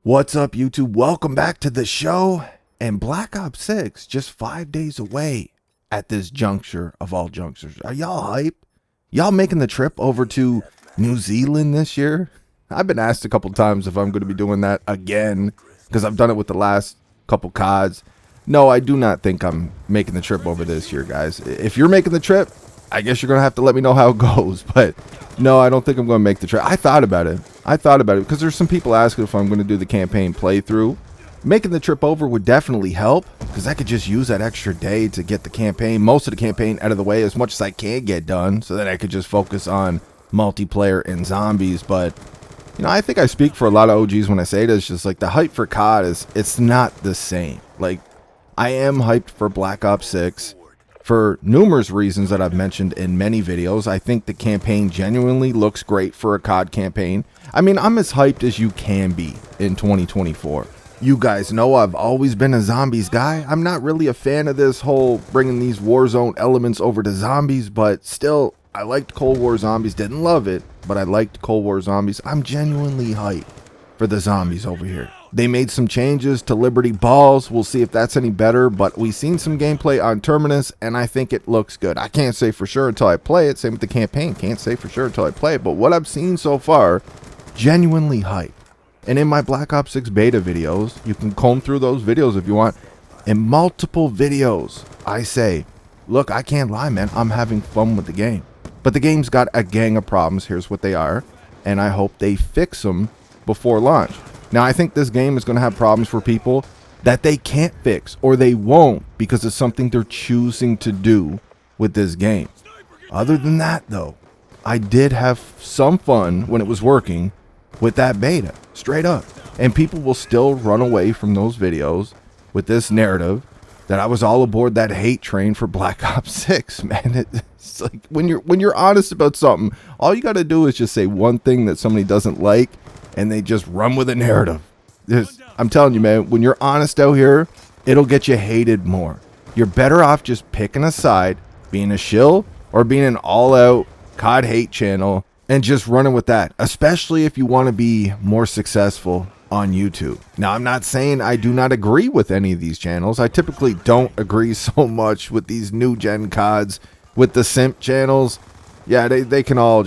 What's up, YouTube? Welcome back to the show. And Black Ops 6 just 5 days away at this juncture of all junctures. Are y'all hype? Y'all making the trip over to New Zealand this year? I've been asked a couple times if I'm going to be doing that again because I've done it with the last couple CODs. No, I do not think I'm making the trip over this year, guys. If you're making the trip, I guess you're going to have to let me know how it goes. But no, I don't think I'm going to make the trip. I thought about it because there's some people asking if I'm going to do the campaign playthrough. Making the trip over would definitely help because I could just use that extra day to get the campaign, most of the campaign out of the way as much as I can get done, so that I could just focus on multiplayer and zombies. But you know, I think I speak for a lot of OGs when I say this. Just like the hype for COD it's not the same. Like, I am hyped for Black Ops 6 for numerous reasons that I've mentioned in many videos. I think the campaign genuinely looks great for a COD campaign. I mean, I'm as hyped as you can be in 2024. You guys know I've always been a zombies guy. I'm not really a fan of this whole bringing these Warzone elements over to zombies, but still, I liked Cold War Zombies. Didn't love it, but I liked Cold War Zombies. I'm genuinely hyped for the zombies over here. They made some changes to Liberty Balls. We'll see if that's any better, but we've seen some gameplay on Terminus, and I think it looks good. I can't say for sure until I play it. Same with the campaign. Can't say for sure until I play it, but what I've seen so far, genuinely hyped. And in my Black Ops 6 beta videos, you can comb through those videos if you want. In multiple videos, I say, look, I can't lie, man. I'm having fun with the game. But the game's got a gang of problems. Here's what they are. And I hope they fix them before launch. Now, I think this game is going to have problems for people that they can't fix, or they won't, because it's something they're choosing to do with this game. Other than that, though, I did have some fun when it was working with that beta, straight up. And people will still run away from those videos with this narrative that I was all aboard that hate train for Black Ops 6, man. It's like when you're honest about something, all you got to do is just say one thing that somebody doesn't like, and they just run with a narrative. I'm telling you, man, when you're honest out here, it'll get you hated more. You're better off just picking a side, being a shill, or being an all-out COD hate channel, and just running with that, especially if you want to be more successful on YouTube. Now, I'm not saying I do not agree with any of these channels. I typically don't agree so much with these new gen CODs, with the simp channels. Yeah, they can all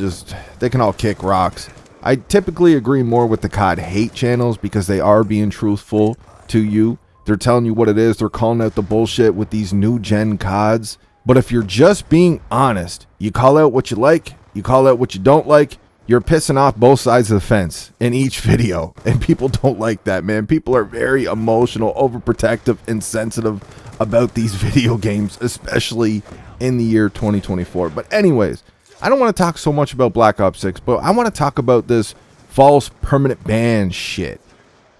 kick rocks. I typically agree more with the COD hate channels because they are being truthful to you. They're telling you what it is. They're calling out the bullshit with these new gen CODs. But if you're just being honest, you call out what you like, you call out what you don't like, you're pissing off both sides of the fence in each video. And people don't like that, man. People are very emotional, overprotective, and sensitive about these video games, especially in the year 2024. But anyways, I don't want to talk so much about Black Ops 6, but I want to talk about this false permanent ban shit.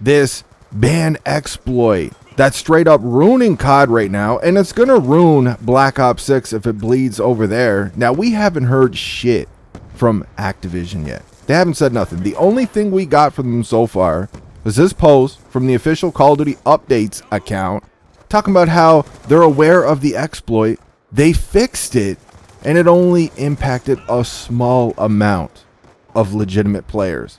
This ban exploit that's straight up ruining COD right now, and it's going to ruin Black Ops 6 if it bleeds over there. Now, we haven't heard shit from Activision yet. They haven't said nothing. The only thing we got from them so far was this post from the official Call of Duty Updates account talking about how they're aware of the exploit, they fixed it, and it only impacted a small amount of legitimate players.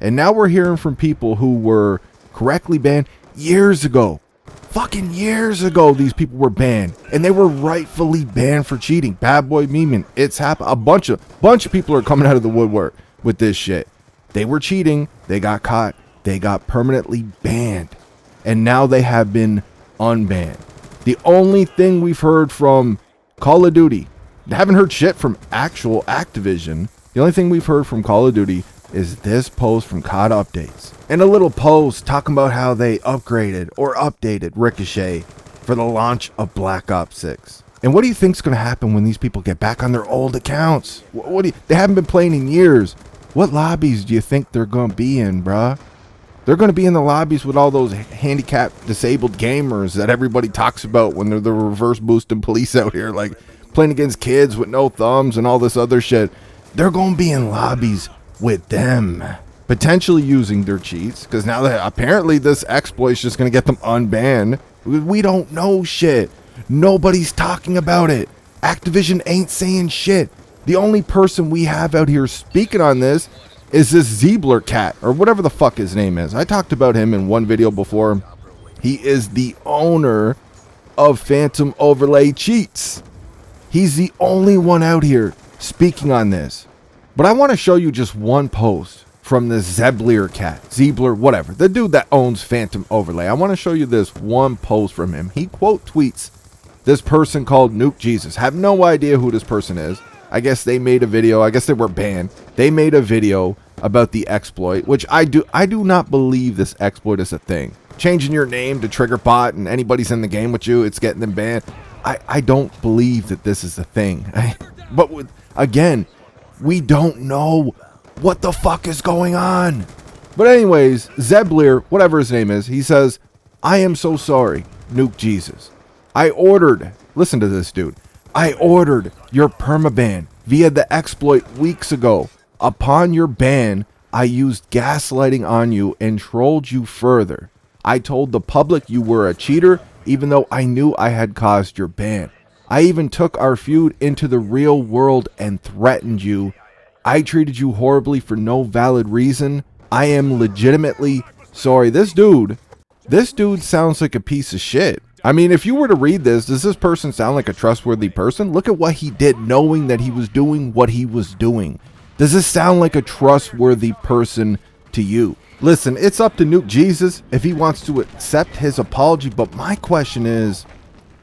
And now we're hearing from people who were correctly banned years ago. Fucking years ago, these people were banned, and they were rightfully banned for cheating. Bad boy memeing, it's happened. A bunch of people are coming out of the woodwork with this shit. They were cheating, they got caught, they got permanently banned, and now they have been unbanned. The only thing we've heard from Call of Duty, haven't heard shit from actual Activision. The only thing we've heard from Call of Duty is this post from COD Updates, and a little post talking about how they upgraded or updated Ricochet for the launch of Black Ops 6. And what do you think's going to happen when these people get back on their old accounts? They haven't been playing in years. What lobbies do you think they're going to be in, bruh? They're going to be in the lobbies with all those handicapped, disabled gamers that everybody talks about when they're the reverse boosting police out here, like playing against kids with no thumbs and all this other shit. They're going to be in lobbies with them, potentially using their cheats, because now that apparently this exploit is just going to get them unbanned. We don't know shit. Nobody's talking about it. Activision ain't saying shit. The only person we have out here speaking on this is this Zeebler cat, or whatever the fuck his name is. I talked about him in one video before. He is the owner of Phantom Overlay Cheats. He's the only one out here speaking on this. But I want to show you just one post from the Zeebler, whatever, the dude that owns Phantom Overlay. I want to show you this one post from him. He quote tweets this person called Nuke Jesus. Have no idea who this person is. I guess they made a video. I guess they were banned. They made a video about the exploit, which I do not believe this exploit is a thing. Changing your name to TriggerBot and anybody's in the game with you, it's getting them banned. I don't believe that this is a thing. But again, we don't know what the fuck is going on. But anyways, Zeebler, whatever his name is, he says, I am so sorry, Nuke Jesus. I ordered, listen to this dude, I ordered your permaban via the exploit weeks ago. Upon your ban, I used gaslighting on you and trolled you further. I told the public you were a cheater, even though I knew I had caused your ban. I even took our feud into the real world and threatened you. I treated you horribly for no valid reason. I am legitimately sorry. This dude sounds like a piece of shit. I mean, if you were to read this, does this person sound like a trustworthy person? Look at what he did, knowing that he was doing what he was doing. Does this sound like a trustworthy person to you? Listen, it's up to Nuke Jesus if he wants to accept his apology, but my question is,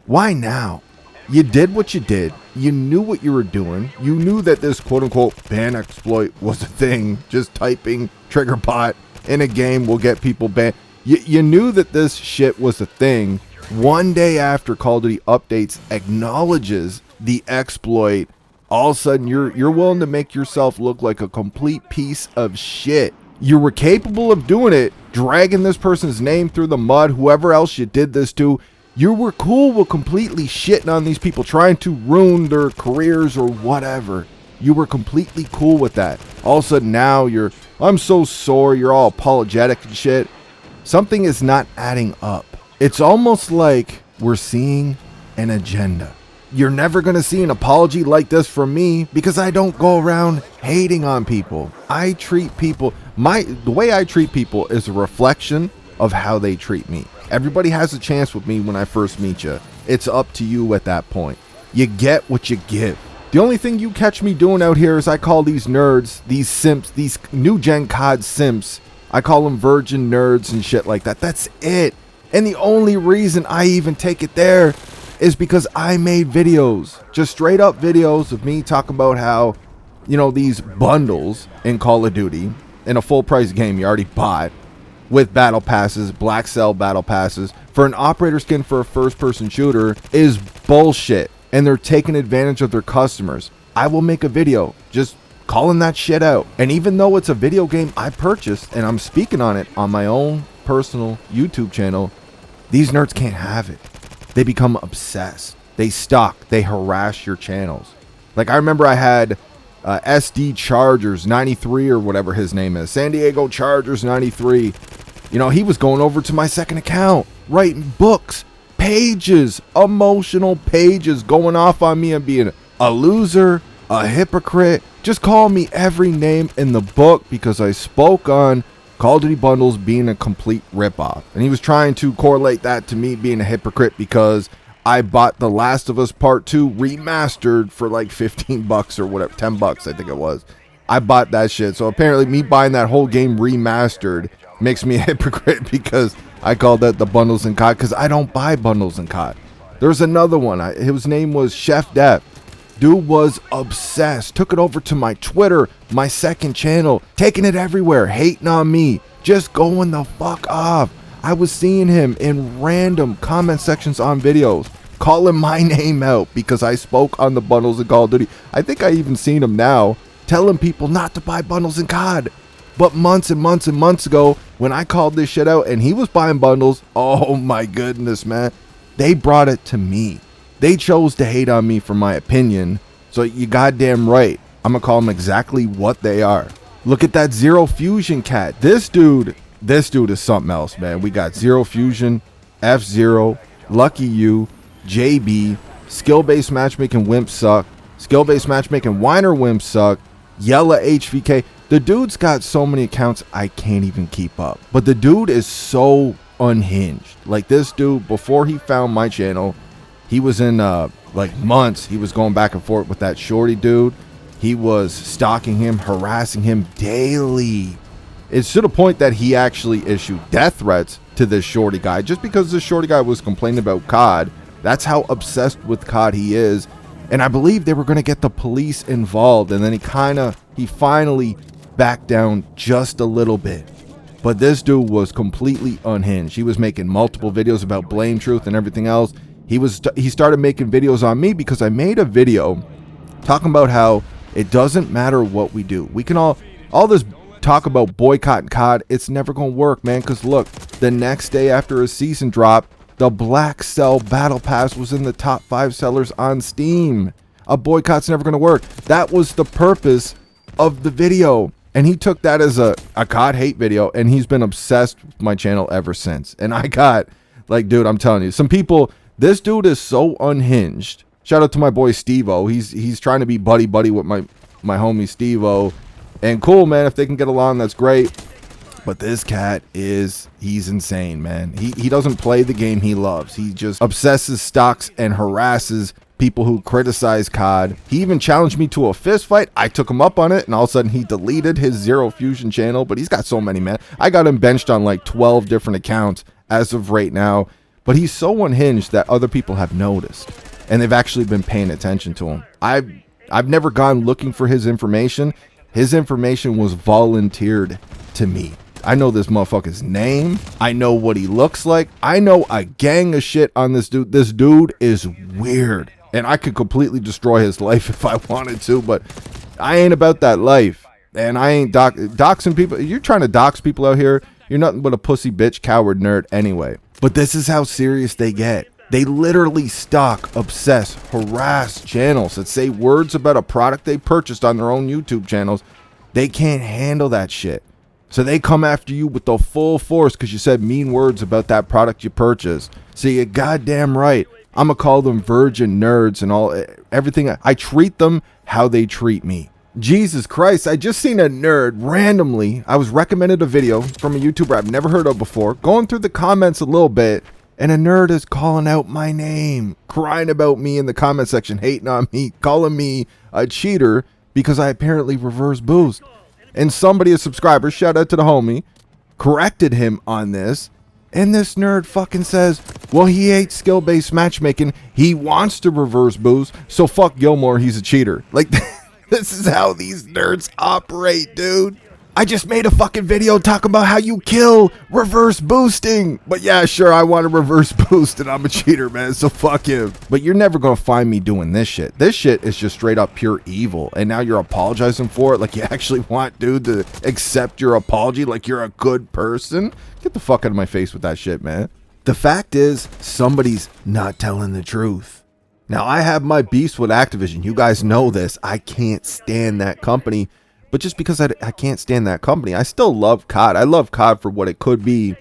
why now? You did what you did. You knew what you were doing. You knew that this quote-unquote ban exploit was a thing. Just typing TriggerBot in a game will get people banned. You knew that this shit was a thing. One day after Call of Duty updates acknowledges the exploit, all of a sudden you're willing to make yourself look like a complete piece of shit. You were capable of doing it, dragging this person's name through the mud, whoever else you did this to. You were cool with completely shitting on these people, trying to ruin their careers or whatever. You were completely cool with that. All of a sudden now I'm so sorry, you're all apologetic and shit. Something is not adding up. It's almost like we're seeing an agenda. You're never going to see an apology like this from me because I don't go around hating on people. I treat people, the way I treat people is a reflection of how they treat me. Everybody has a chance with me when I first meet you. It's up to you at that point. You get what you give. The only thing you catch me doing out here is I call these nerds, these simps, these new gen COD simps, I call them virgin nerds and shit like that. That's it. And the only reason I even take it there is because I made videos, just straight up videos of me talking about how, you know, these bundles in Call of Duty in a full price game you already bought with battle passes, black cell battle passes for an operator skin for a first person shooter is bullshit, and they're taking advantage of their customers. I will make a video just calling that shit out. And even though it's a video game I purchased and I'm speaking on it on my own personal YouTube channel, these nerds can't have it. They become obsessed. They stalk. They harass your channels. Like I remember I had SD Chargers 93 or whatever his name is. San Diego Chargers 93. You know, he was going over to my second account, writing books, pages, emotional pages, going off on me and being a loser, a hypocrite. Just call me every name in the book because I spoke on Call of Duty bundles being a complete ripoff. And he was trying to correlate that to me being a hypocrite because I bought The Last of Us Part 2 remastered for like 15 bucks or whatever, 10 bucks I think it was. I bought that shit. So apparently me buying that whole game remastered makes me a hypocrite because I called that the bundles in COD because I don't buy bundles in COD. There's another one. His name was Chef Depp. Dude was obsessed. Took it over to my Twitter, my second channel, taking it everywhere, hating on me, just going the fuck off. I was seeing him in random comment sections on videos, calling my name out because I spoke on the bundles in Call of Duty. I think I even seen him now telling people not to buy bundles in COD. But months and months and months ago, when I called this shit out and he was buying bundles, oh my goodness, man, they brought it to me. They chose to hate on me for my opinion, so you goddamn right. I'm gonna call them exactly what they are. Look at that Zero Fusion cat. This dude is something else, man. We got Zero Fusion, F-Zero, Lucky You, JB, skill-based matchmaking wimps suck, skill-based matchmaking whiner wimps suck, Yella HVK. The dude's got so many accounts I can't even keep up. But the dude is so unhinged. Like this dude, before he found my channel, he was in like months. He was going back and forth with that shorty dude. He was stalking him, harassing him daily. It's to the point that he actually issued death threats to this shorty guy just because this shorty guy was complaining about COD. That's how obsessed with COD he is. And I believe they were going to get the police involved, and then he finally backed down just a little bit. But this dude was completely unhinged. He was making multiple videos about blame truth and everything else. He started making videos on me because I made a video talking about how it doesn't matter what we do. We can all this talk about boycotting COD, it's never going to work, man, because look, the next day after a season drop, the Black Cell Battle Pass was in the top 5 sellers on Steam. A boycott's never going to work. That was the purpose of the video. And he took that as a COD hate video, and he's been obsessed with my channel ever since. And I got, like, dude, I'm telling you, some people, this dude is so unhinged. Shout out to my boy Steve-O. He's trying to be buddy-buddy with my homie Steve-O. And cool, man, if they can get along, that's great. But this cat he's insane, man. He doesn't play the game he loves. He just obsesses, stalks, and harasses people who criticize COD. He even challenged me to a fist fight. I took him up on it, and all of a sudden he deleted his Zero Fusion channel. But he's got so many, man. I got him benched on like 12 different accounts as of right now. But he's so unhinged that other people have noticed, and they've actually been paying attention to him. I've never gone looking for his information. His information was volunteered to me. I know this motherfucker's name. I know what he looks like. I know a gang of shit on this dude. This dude is weird, and I could completely destroy his life if I wanted to, but I ain't about that life. And I ain't doxing people. You're trying to dox people out here. You're nothing but a pussy bitch, coward nerd anyway. But this is how serious they get. They literally stalk, obsess, harass channels that say words about a product they purchased on their own YouTube channels. They can't handle that shit. So they come after you with the full force because you said mean words about that product you purchased. So you're goddamn right. I'm going to call them virgin nerds and everything. I treat them how they treat me. Jesus Christ, I just seen a nerd randomly. I was recommended a video from a YouTuber I've never heard of before. Going through the comments a little bit, and a nerd is calling out my name, crying about me in the comment section, hating on me, calling me a cheater because I apparently reverse boost. And somebody, a subscriber, shout out to the homie, corrected him on this. And this nerd fucking says, well, he hates skill-based matchmaking. He wants to reverse boost. So fuck Gilmore, he's a cheater. Like, this is how these nerds operate, dude. I just made a fucking video talking about how you kill reverse boosting. But yeah, sure, I want to reverse boost and I'm a cheater, man, so fuck him. But you're never going to find me doing this shit. This shit is just straight up pure evil. And now you're apologizing for it like you actually want dude to accept your apology like you're a good person. Get the fuck out of my face with that shit, man. The fact is, somebody's not telling the truth. Now, I have my beefs with Activision. You guys know this. I can't stand that company. But just because I can't stand that company, I still love COD. I love COD for what it could be.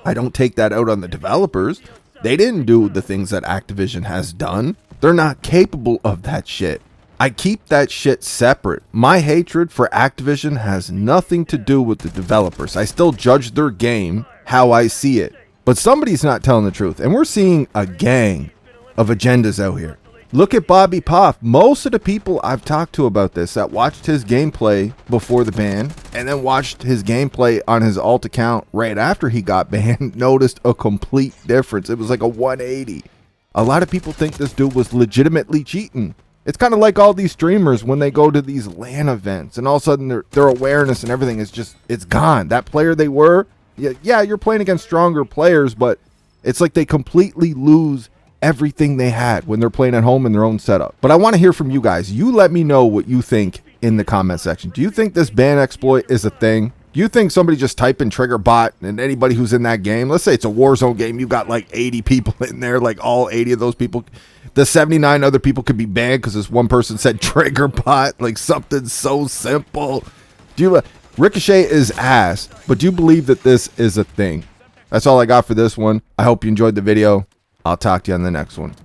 I don't take that out on the developers. They didn't do the things that Activision has done. They're not capable of that shit. I keep that shit separate. My hatred for Activision has nothing to do with the developers. I still judge their game how I see it. But somebody's not telling the truth. And we're seeing a gang of agendas out here. Look at Bobby Poff. Most of the people I've talked to about this that watched his gameplay before the ban and then watched his gameplay on his alt account right after he got banned noticed a complete difference. It was like a 180. A lot of people think this dude was legitimately cheating. It's kind of like all these streamers when they go to these LAN events and all of a sudden their awareness and everything is just, it's gone. That player they were, yeah, you're playing against stronger players, but it's like they completely lose everything they had when they're playing at home in their own setup. But I want to hear from you guys. You let me know what you think in the comment section. Do you think this ban exploit is a thing? Do you think somebody just type in trigger bot and anybody who's in that game, let's say it's a Warzone game, you got like 80 people in there, like all 80 of those people, the 79 other people could be banned because this one person said trigger bot, like something so simple. Do you Ricochet is ass, but do you believe that this is a thing? That's all I got for this one. I hope you enjoyed the video. I'll talk to you on the next one.